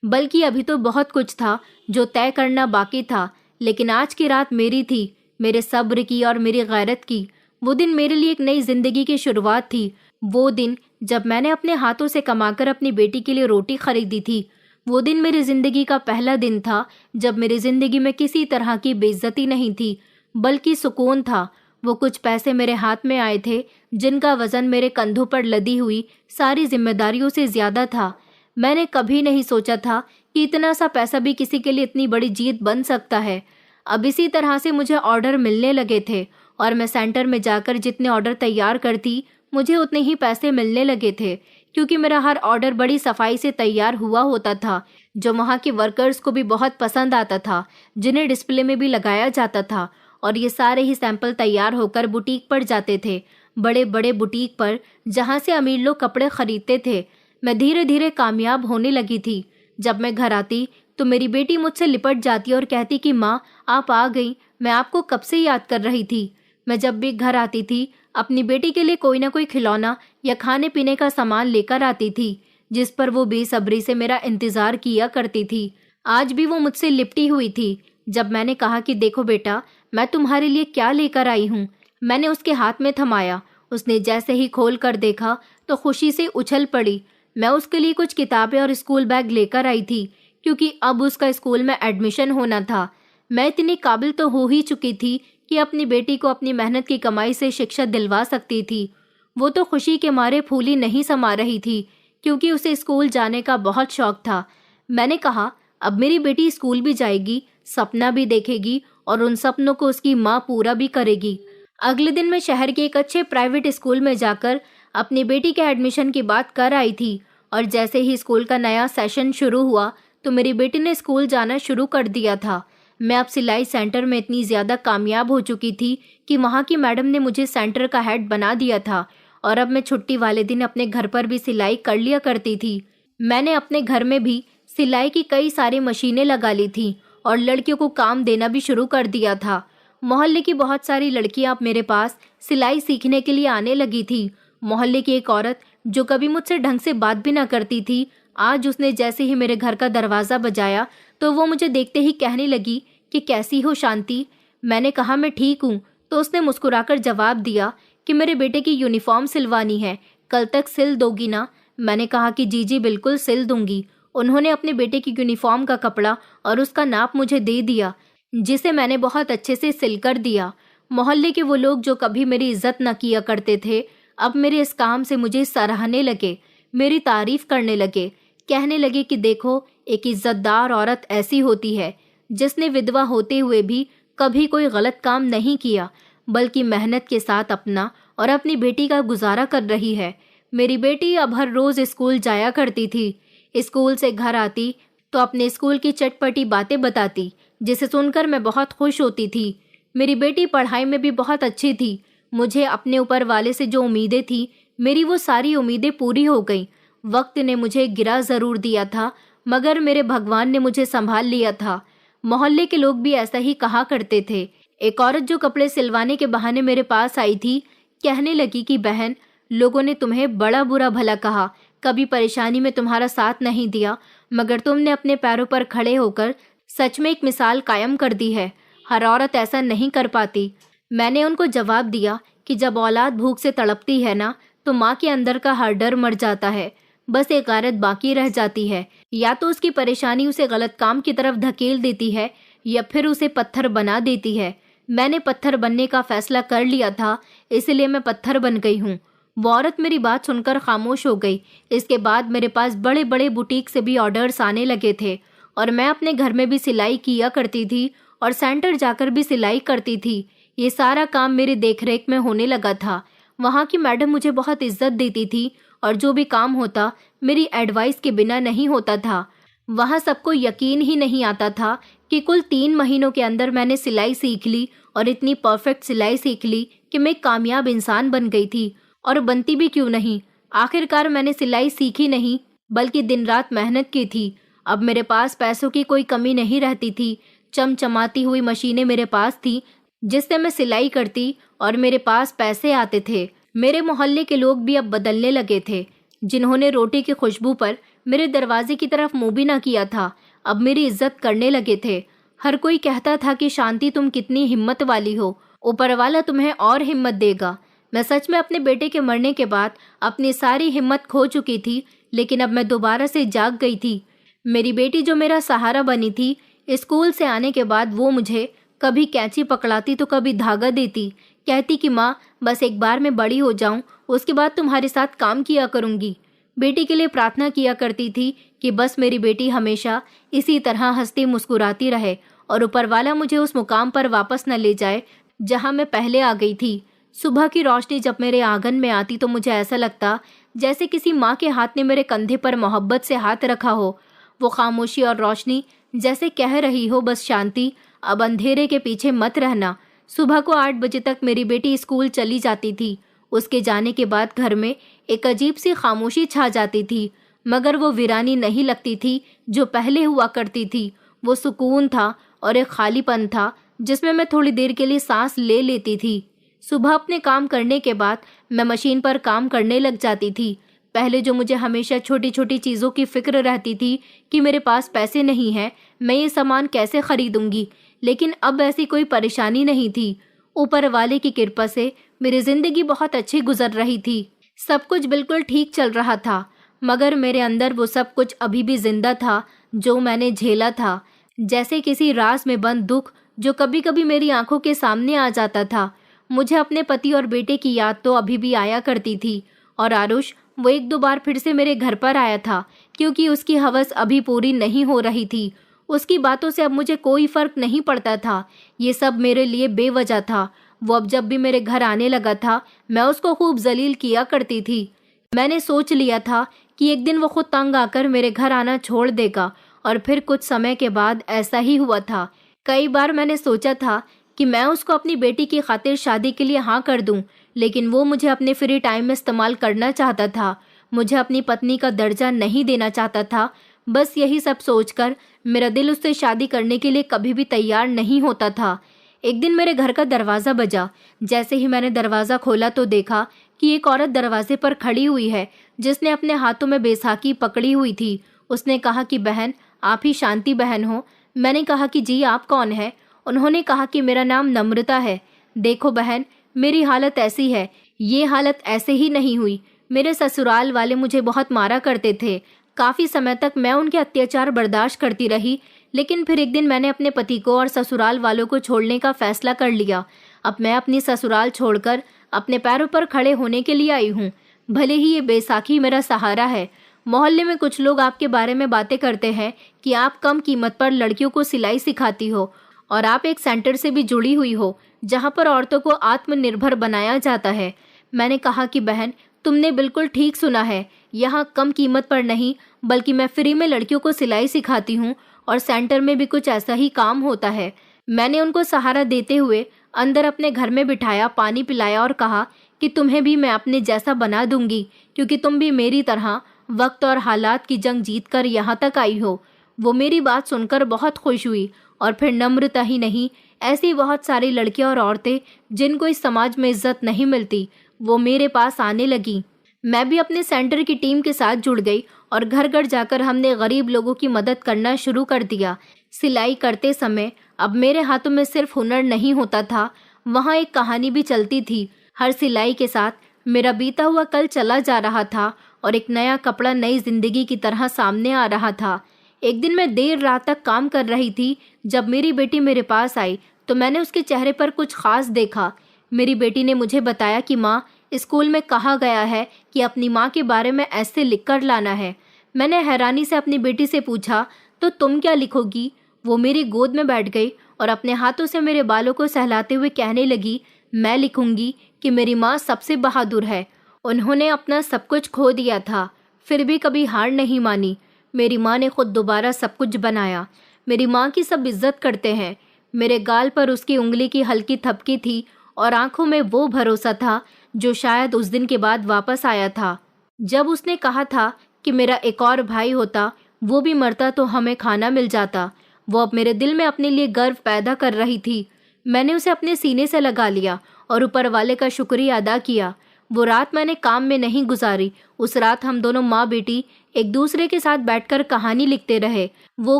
बल्कि अभी तो बहुत कुछ था जो तय करना बाकी था। लेकिन आज की रात मेरी थी, मेरे सब्र की और मेरी गैरत की। वो दिन मेरे लिए एक नई जिंदगी की शुरुआत थी। वो दिन जब मैंने अपने हाथों से कमाकर अपनी बेटी के लिए रोटी खरीदी थी। वो दिन मेरी जिंदगी का पहला दिन था जब मेरी जिंदगी में किसी तरह की बेइज्जती नहीं थी, बल्कि सुकून था। वो कुछ पैसे मेरे हाथ में आए थे जिनका वजन मेरे कंधों पर लदी हुई सारी जिम्मेदारियों से ज्यादा था। मैंने कभी नहीं सोचा था कि इतना सा पैसा भी किसी के लिए इतनी बड़ी जीत बन सकता है। अब इसी तरह से मुझे ऑर्डर मिलने लगे थे और मैं सेंटर में जाकर जितने ऑर्डर तैयार करती मुझे उतने ही पैसे मिलने लगे थे, क्योंकि मेरा हर ऑर्डर बड़ी सफाई से तैयार हुआ होता था, जो वहाँ के वर्कर्स को भी बहुत पसंद आता था, जिन्हें डिस्प्ले में भी लगाया जाता था। और ये सारे ही सैंपल तैयार होकर बुटीक पर जाते थे, बड़े बड़े बुटीक पर जहाँ से अमीर लोग कपड़े खरीदते थे। मैं धीरे धीरे कामयाब होने लगी थी। जब मैं घर आती तो मेरी बेटी मुझसे लिपट जाती और कहती कि माँ, आप आ गई, मैं आपको कब से याद कर रही थी। मैं जब भी घर आती थी अपनी बेटी के लिए कोई ना कोई खिलौना या खाने पीने का सामान लेकर आती थी, जिस पर वो बेसब्री से मेरा इंतजार किया करती थी। आज भी वो मुझसे लिपटी हुई थी। जब मैंने कहा कि देखो बेटा, मैं तुम्हारे लिए क्या लेकर आई हूँ, मैंने उसके हाथ में थमाया। उसने जैसे ही खोल कर देखा तो खुशी से उछल पड़ी। मैं उसके लिए कुछ किताबें और स्कूल बैग लेकर आई थी, क्योंकि अब उसका स्कूल में एडमिशन होना था। मैं इतनी काबिल तो हो ही चुकी थी कि अपनी बेटी को अपनी मेहनत की कमाई से शिक्षा दिलवा सकती थी। वो तो खुशी के मारे फूली नहीं समा रही थी, क्योंकि उसे स्कूल जाने का बहुत शौक था। मैंने कहा, अब मेरी बेटी स्कूल भी जाएगी, सपना भी देखेगी और उन सपनों को उसकी माँ पूरा भी करेगी। अगले दिन मैं शहर के एक अच्छे प्राइवेट स्कूल में जाकर अपनी बेटी के एडमिशन की बात कर आई थी। और जैसे ही स्कूल का नया सेशन शुरू हुआ तो मेरी बेटी ने स्कूल जाना शुरू कर दिया था। मैं अब सिलाई सेंटर में इतनी ज़्यादा कामयाब हो चुकी थी कि वहाँ की मैडम ने मुझे सेंटर का हेड बना दिया था और अब मैं छुट्टी वाले दिन अपने घर पर भी सिलाई कर लिया करती थी। मैंने अपने घर में भी सिलाई की कई सारी मशीनें लगा ली थी और लड़कियों को काम देना भी शुरू कर दिया था। मोहल्ले की बहुत सारी लड़कियां अब मेरे पास सिलाई सीखने के लिए आने लगी थी। मोहल्ले की एक औरत जो कभी मुझसे ढंग से बात भी ना करती थी, आज उसने जैसे ही मेरे घर का दरवाजा बजाया तो वो मुझे देखते ही कहने लगी कि कैसी हो शांति। मैंने कहा मैं ठीक हूँ, तो उसने मुस्कुराकर जवाब दिया कि मेरे बेटे की यूनिफॉर्म सिलवानी है, कल तक सिल दोगी ना? मैंने कहा कि जी जी बिल्कुल सिल दूंगी। उन्होंने अपने बेटे की यूनिफॉर्म का कपड़ा और उसका नाप मुझे दे दिया, जिसे मैंने बहुत अच्छे से सिल कर दिया। मोहल्ले के वो लोग जो कभी मेरी इज्जत न किया करते थे, अब मेरे इस काम से मुझे सराहने लगे, मेरी तारीफ करने लगे। कहने लगे कि देखो, एक इज्जतदार औरत ऐसी होती है जिसने विधवा होते हुए भी कभी कोई गलत काम नहीं किया, बल्कि मेहनत के साथ अपना और अपनी बेटी का गुजारा कर रही है। मेरी बेटी अब हर रोज स्कूल जाया करती थी। स्कूल से घर आती तो अपने स्कूल की चटपटी बातें बताती, जिसे सुनकर मैं बहुत खुश होती थी। मेरी बेटी पढ़ाई में भी बहुत अच्छी थी। मुझे अपने ऊपर वाले से जो उम्मीदें थी, मेरी वो सारी उम्मीदें पूरी हो गईं। वक्त ने मुझे गिरा जरूर दिया था, मगर मेरे भगवान ने मुझे संभाल लिया था। मोहल्ले के लोग भी ऐसा ही कहा करते थे। एक औरत जो कपड़े सिलवाने के बहाने मेरे पास आई थी, कहने लगी कि बहन, लोगों ने तुम्हें बड़ा बुरा भला कहा, कभी परेशानी में तुम्हारा साथ नहीं दिया, मगर तुमने अपने पैरों पर खड़े होकर सच में एक मिसाल कायम कर दी है। हर औरत ऐसा नहीं कर पाती। मैंने उनको जवाब दिया कि जब औलाद भूख से तड़पती है ना, तो माँ के अंदर का हर डर मर जाता है। बस एक गारत बाकी रह जाती है, या तो उसकी परेशानी उसे गलत काम की तरफ धकेल देती है या फिर उसे पत्थर बना देती है। मैंने पत्थर बनने का फैसला कर लिया था, इसलिए मैं पत्थर बन गई हूँ। वो औरत मेरी बात सुनकर खामोश हो गई। इसके बाद मेरे पास बड़े बड़े बुटीक से भी ऑर्डर्स आने लगे थे और मैं अपने घर में भी सिलाई किया करती थी और सेंटर जाकर भी सिलाई करती थी। ये सारा काम मेरे देखरेख में होने लगा था। वहाँ की मैडम मुझे बहुत इज्जत देती थी और जो भी काम होता मेरी एडवाइस के बिना नहीं होता था। वहाँ सबको यकीन ही नहीं आता था कि कुल 3 महीनों के अंदर मैंने सिलाई सीख ली और इतनी परफेक्ट सिलाई सीख ली कि मैं एक कामयाब इंसान बन गई थी। और बनती भी क्यों नहीं, आखिरकार मैंने सिलाई सीखी नहीं बल्कि दिन रात मेहनत की थी। अब मेरे पास पैसों की कोई कमी नहीं रहती थी। चमचमाती हुई मशीनें मेरे पास थी जिससे मैं सिलाई करती और मेरे पास पैसे आते थे। मेरे मोहल्ले के लोग भी अब बदलने लगे थे। जिन्होंने रोटी की खुशबू पर मेरे दरवाजे की तरफ मुंह भी ना किया था, अब मेरी इज्जत करने लगे थे। हर कोई कहता था कि शांति, तुम कितनी हिम्मत वाली हो, ऊपर वाला तुम्हें और हिम्मत देगा। मैं सच में अपने बेटे के मरने के बाद अपनी सारी हिम्मत खो चुकी थी, लेकिन अब मैं दोबारा से जाग गई थी। मेरी बेटी जो मेरा सहारा बनी थी, स्कूल से आने के बाद वो मुझे कभी कैंची पकड़ाती तो कभी धागा देती। कहती कि माँ, बस एक बार मैं बड़ी हो जाऊं, उसके बाद तुम्हारे साथ काम किया करूंगी। बेटी के लिए प्रार्थना किया करती थी कि बस मेरी बेटी हमेशा इसी तरह हंसती मुस्कुराती रहे और ऊपर वाला मुझे उस मुकाम पर वापस न ले जाए जहां मैं पहले आ गई थी। सुबह की रोशनी जब मेरे आंगन में आती तो मुझे ऐसा लगता जैसे किसी माँ के हाथ ने मेरे कंधे पर मोहब्बत से हाथ रखा हो। वो खामोशी और रोशनी जैसे कह रही हो, बस शांति, अब अंधेरे के पीछे मत रहना। सुबह को 8 बजे तक मेरी बेटी स्कूल चली जाती थी। उसके जाने के बाद घर में एक अजीब सी खामोशी छा जाती थी, मगर वो वीरानी नहीं लगती थी जो पहले हुआ करती थी। वो सुकून था और एक खालीपन था जिसमें मैं थोड़ी देर के लिए सांस ले लेती थी। सुबह अपने काम करने के बाद मैं मशीन पर काम करने लग जाती थी। पहले जो मुझे हमेशा छोटी छोटी चीज़ों की फिक्र रहती थी कि मेरे पास पैसे नहीं हैं, मैं ये सामान कैसे खरीदूंगी, लेकिन अब ऐसी कोई परेशानी नहीं थी। ऊपर वाले की कृपा से मेरी जिंदगी बहुत अच्छी गुजर रही थी। सब कुछ बिल्कुल ठीक चल रहा था, मगर मेरे अंदर वो सब कुछ अभी भी जिंदा था जो मैंने झेला था। जैसे किसी राज में बंद दुख जो कभी कभी मेरी आंखों के सामने आ जाता था। मुझे अपने पति और बेटे की याद तो अभी भी आया करती थी। और आरुष, वो 1-2 बार फिर से मेरे घर पर आया था, क्योंकि उसकी हवस अभी पूरी नहीं हो रही थी। उसकी बातों से अब मुझे कोई फर्क नहीं पड़ता था। ये सब मेरे लिए बेवजह था। वो अब जब भी मेरे घर आने लगा था, मैं उसको खूब जलील किया करती थी। मैंने सोच लिया था कि एक दिन वो खुद तंग आकर मेरे घर आना छोड़ देगा, और फिर कुछ समय के बाद ऐसा ही हुआ था। कई बार मैंने सोचा था कि मैं उसको अपनी बेटी की खातिर शादी के लिए हाँ कर दूं, लेकिन वो मुझे अपने फ्री टाइम में इस्तेमाल करना चाहता था। मुझे अपनी पत्नी का दर्जा नहीं देना चाहता था। बस यही सब सोचकर मेरा दिल उससे शादी करने के लिए कभी भी तैयार नहीं होता था। एक दिन मेरे घर का दरवाज़ा बजा। जैसे ही मैंने दरवाज़ा खोला तो देखा कि एक औरत दरवाजे पर खड़ी हुई है, जिसने अपने हाथों में बैसाखी पकड़ी हुई थी। उसने कहा कि बहन, आप ही शांति बहन हो? मैंने कहा कि जी, आप कौन है? उन्होंने कहा कि मेरा नाम नम्रता है। देखो बहन, मेरी हालत ऐसी है, ये हालत ऐसे ही नहीं हुई। मेरे ससुराल वाले मुझे बहुत मारा करते थे। काफ़ी समय तक मैं उनके अत्याचार बर्दाश्त करती रही, लेकिन फिर एक दिन मैंने अपने पति को और ससुराल वालों को छोड़ने का फैसला कर लिया। अब मैं अपनी ससुराल छोड़कर अपने पैरों पर खड़े होने के लिए आई हूँ। भले ही ये बैसाखी मेरा सहारा है। मोहल्ले में कुछ लोग आपके बारे में बातें करते हैं कि आप कम कीमत पर लड़कियों को सिलाई सिखाती हो और आप एक सेंटर से भी जुड़ी हुई हो जहाँ पर औरतों को आत्मनिर्भर बनाया जाता है। मैंने कहा कि बहन, तुमने बिल्कुल ठीक सुना है। यहाँ कम कीमत पर नहीं, बल्कि मैं फ्री में लड़कियों को सिलाई सिखाती हूँ और सेंटर में भी कुछ ऐसा ही काम होता है। मैंने उनको सहारा देते हुए अंदर अपने घर में बिठाया, पानी पिलाया और कहा कि तुम्हें भी मैं अपने जैसा बना दूंगी, क्योंकि तुम भी मेरी तरह वक्त और हालात की जंग जीत कर यहाँ तक आई हो। वो मेरी बात सुनकर बहुत खुश हुई और फिर नम्रता ही नहीं, ऐसी बहुत सारी लड़कियां और औरतें जिनको इस समाज में इज्जत नहीं मिलती, वो मेरे पास आने लगी। मैं भी अपने सेंटर की टीम के साथ जुड़ गई और घर घर जाकर हमने गरीब लोगों की मदद करना शुरू कर दिया। सिलाई करते समय अब मेरे हाथों में सिर्फ हुनर नहीं होता था, वहाँ एक कहानी भी चलती थी। हर सिलाई के साथ मेरा बीता हुआ कल चला जा रहा था और एक नया कपड़ा नई जिंदगी की तरह सामने आ रहा था। एक दिन मैं देर रात तक काम कर रही थी। जब मेरी बेटी मेरे पास आई तो मैंने उसके चेहरे पर कुछ खास देखा। मेरी बेटी ने मुझे बताया कि माँ, स्कूल में कहा गया है कि अपनी माँ के बारे में ऐसे लिख कर लाना है। मैंने हैरानी से अपनी बेटी से पूछा, तो तुम क्या लिखोगी? वो मेरी गोद में बैठ गई और अपने हाथों से मेरे बालों को सहलाते हुए कहने लगी, मैं लिखूंगी कि मेरी माँ सबसे बहादुर है। उन्होंने अपना सब कुछ खो दिया था, फिर भी कभी हार नहीं मानी। मेरी माँ ने खुद दोबारा सब कुछ बनाया। मेरी माँ की सब इज्जत करते हैं। मेरे गाल पर उसकी उंगली की हल्की थपकी थी और आंखों में वो भरोसा था जो शायद उस दिन के बाद वापस आया था, जब उसने कहा था कि मेरा एक और भाई होता, वो भी मरता तो हमें खाना मिल जाता। वो अब मेरे दिल में अपने लिए गर्व पैदा कर रही थी। मैंने उसे अपने सीने से लगा लिया और ऊपर वाले का शुक्रिया अदा किया। वो रात मैंने काम में नहीं गुजारी। उस रात हम दोनों माँ बेटी एक दूसरे के साथ बैठकर कहानी लिखते रहे। वो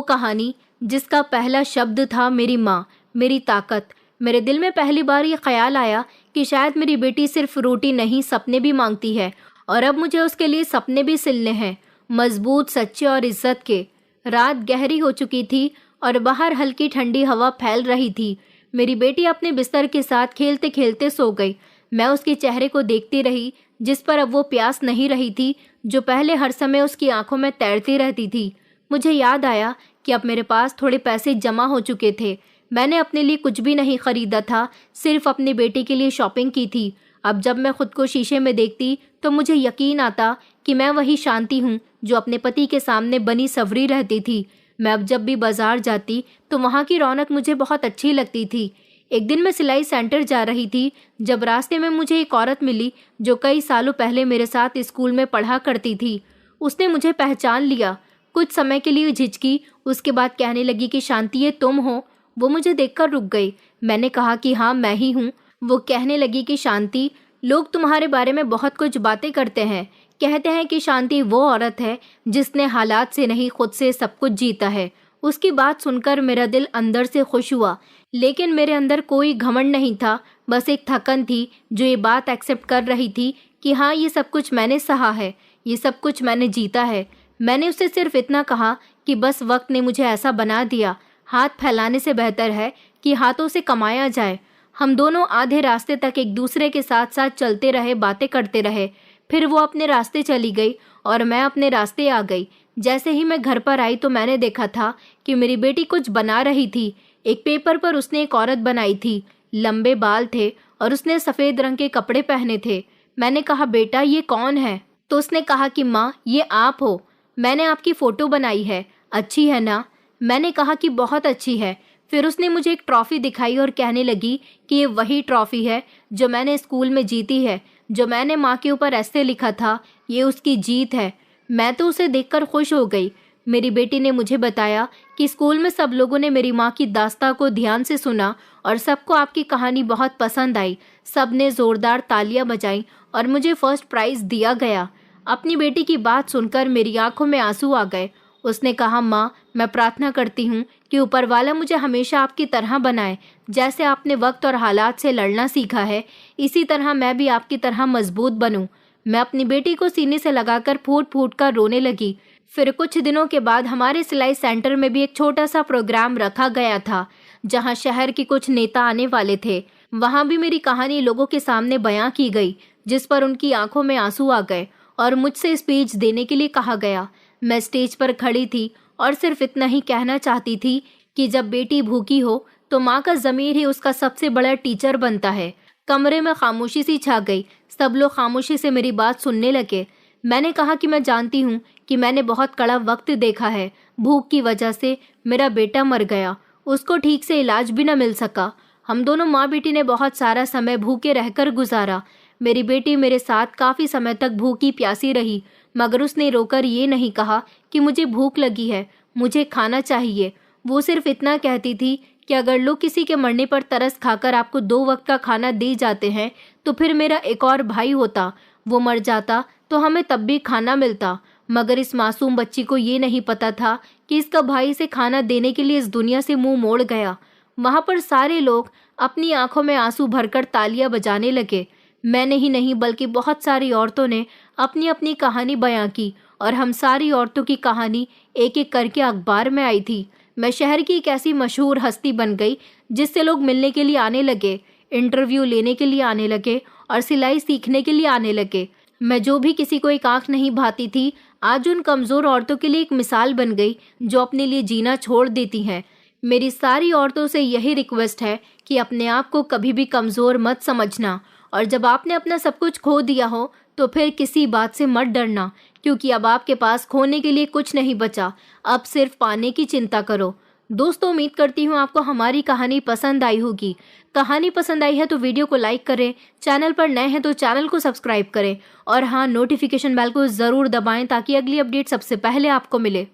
कहानी जिसका पहला शब्द था मेरी माँ, मेरी ताकत। मेरे दिल में पहली बार ये ख्याल आया कि शायद मेरी बेटी सिर्फ रोटी नहीं, सपने भी मांगती है, और अब मुझे उसके लिए सपने भी सिलने हैं, मजबूत, सच्चे और इज्जत के। रात गहरी हो चुकी थी और बाहर हल्की ठंडी हवा फैल रही थी। मेरी बेटी अपने बिस्तर के साथ खेलते खेलते सो गई। मैं उसके चेहरे को देखती रही, जिस पर अब वो प्यास नहीं रही थी जो पहले हर समय उसकी आंखों में तैरती रहती थी। मुझे याद आया कि अब मेरे पास थोड़े पैसे जमा हो चुके थे। मैंने अपने लिए कुछ भी नहीं खरीदा था, सिर्फ अपनी बेटी के लिए शॉपिंग की थी। अब जब मैं खुद को शीशे में देखती तो मुझे यकीन आता कि मैं वही शांति हूँ जो अपने पति के सामने बनी सवरी रहती थी। मैं अब जब भी बाजार जाती तो वहाँ की रौनक मुझे बहुत अच्छी लगती थी। एक दिन मैं सिलाई सेंटर जा रही थी, जब रास्ते में मुझे एक औरत मिली जो कई सालों पहले मेरे साथ स्कूल में पढ़ा करती थी। उसने मुझे पहचान लिया। कुछ समय के लिए झिझकी, उसके बाद कहने लगी कि शांति, ये तुम हो? वो मुझे देखकर रुक गई। मैंने कहा कि हाँ, मैं ही हूँ। वो कहने लगी कि शांति, लोग तुम्हारे बारे में बहुत कुछ बातें करते हैं। कहते हैं कि शांति वो औरत है जिसने हालात से नहीं, खुद से सब कुछ जीता है। उसकी बात सुनकर मेरा दिल अंदर से खुश हुआ, लेकिन मेरे अंदर कोई घमंड नहीं था। बस एक थकन थी जो ये बात एक्सेप्ट कर रही थी कि हाँ, ये सब कुछ मैंने सहा है, ये सब कुछ मैंने जीता है। मैंने उससे सिर्फ इतना कहा कि बस वक्त ने मुझे ऐसा बना दिया। हाथ फैलाने से बेहतर है कि हाथों से कमाया जाए। हम दोनों आधे रास्ते तक एक दूसरे के साथ साथ चलते रहे, बातें करते रहे। फिर वो अपने रास्ते चली गई और मैं अपने रास्ते आ गई। जैसे ही मैं घर पर आई तो मैंने देखा था कि मेरी बेटी कुछ बना रही थी। एक पेपर पर उसने एक औरत बनाई थी। लंबे बाल थे और उसने सफ़ेद रंग के कपड़े पहने थे। मैंने कहा, बेटा ये कौन है? तो उसने कहा कि माँ, ये आप हो। मैंने आपकी फ़ोटो बनाई है, अच्छी है ना? मैंने कहा कि बहुत अच्छी है। फिर उसने मुझे एक ट्रॉफ़ी दिखाई और कहने लगी कि ये वही ट्रॉफ़ी है जो मैंने स्कूल में जीती है, जो मैंने माँ के ऊपर ऐसे लिखा था, ये उसकी जीत है। मैं तो उसे देखकर खुश हो गई। मेरी बेटी ने मुझे बताया कि स्कूल में सब लोगों ने मेरी माँ की दास्तां को ध्यान से सुना और सबको आपकी कहानी बहुत पसंद आई। सबने जोरदार तालियां बजाई और मुझे फर्स्ट प्राइज दिया गया। अपनी बेटी की बात सुनकर मेरी आंखों में आंसू आ गए। उसने कहा, माँ, मैं प्रार्थना करती हूँ कि ऊपर वाला मुझे हमेशा आपकी तरह बनाए। जैसे आपने वक्त और हालात से लड़ना सीखा है, इसी तरह मैं भी आपकी तरह मजबूत बनूं। मैं अपनी बेटी को सीने से लगाकर फूट फूट कर रोने लगी। फिर कुछ दिनों के बाद हमारे सिलाई सेंटर में भी एक छोटा सा प्रोग्राम रखा गया था, जहां शहर के कुछ नेता आने वाले थे। वहां भी मेरी कहानी लोगों के सामने बयां की गई, जिस पर उनकी आंखों में आंसू आ गए और मुझसे स्पीच देने के लिए कहा गया। मैं स्टेज पर खड़ी थी और सिर्फ इतना ही कहना चाहती थी कि जब बेटी भूखी हो तो माँ का ज़मीर ही उसका सबसे बड़ा टीचर बनता है। कमरे में खामोशी सी छा गई। सब लोग खामोशी से मेरी बात सुनने लगे। मैंने कहा कि मैं जानती हूँ कि मैंने बहुत कड़ा वक्त देखा है। भूख की वजह से मेरा बेटा मर गया, उसको ठीक से इलाज भी न मिल सका। हम दोनों माँ बेटी ने बहुत सारा समय भूखे रहकर गुजारा। मेरी बेटी मेरे साथ काफ़ी समय तक भूखी प्यासी रही, मगर उसने रोकर ये नहीं कहा कि मुझे भूख लगी है, मुझे खाना चाहिए। वो सिर्फ इतना कहती थी कि अगर लोग किसी के मरने पर तरस खाकर आपको 2 वक्त का खाना दे जाते हैं तो फिर मेरा एक और भाई होता, वो मर जाता तो हमें तब भी खाना मिलता। मगर इस मासूम बच्ची को ये नहीं पता था कि इसका भाई इसे खाना देने के लिए इस दुनिया से मुंह मोड़ गया। वहाँ पर सारे लोग अपनी आंखों में आंसू भरकर तालियां बजाने लगे। मैंने ही नहीं बल्कि बहुत सारी औरतों ने अपनी अपनी कहानी बयां की और हम सारी औरतों की कहानी एक एक करके अखबार में आई थी। मैं शहर की एक ऐसी मशहूर हस्ती बन गई जिससे लोग मिलने के लिए आने लगे, इंटरव्यू लेने के लिए आने लगे और सिलाई सीखने के लिए आने लगे। मैं जो भी किसी को एक आंख नहीं भाती थी, आज उन कमज़ोर औरतों के लिए एक मिसाल बन गई जो अपने लिए जीना छोड़ देती हैं। मेरी सारी औरतों से यही रिक्वेस्ट है कि अपने आप को कभी भी कमज़ोर मत समझना, और जब आपने अपना सब कुछ खो दिया हो तो फिर किसी बात से मत डरना, क्योंकि अब आपके पास खोने के लिए कुछ नहीं बचा। अब सिर्फ पाने की चिंता करो। दोस्तों, उम्मीद करती हूँ आपको हमारी कहानी पसंद आई होगी। कहानी पसंद आई है तो वीडियो को लाइक करें, चैनल पर नए हैं तो चैनल को सब्सक्राइब करें और हाँ, नोटिफिकेशन बेल को ज़रूर दबाएं ताकि अगली अपडेट सबसे पहले आपको मिले।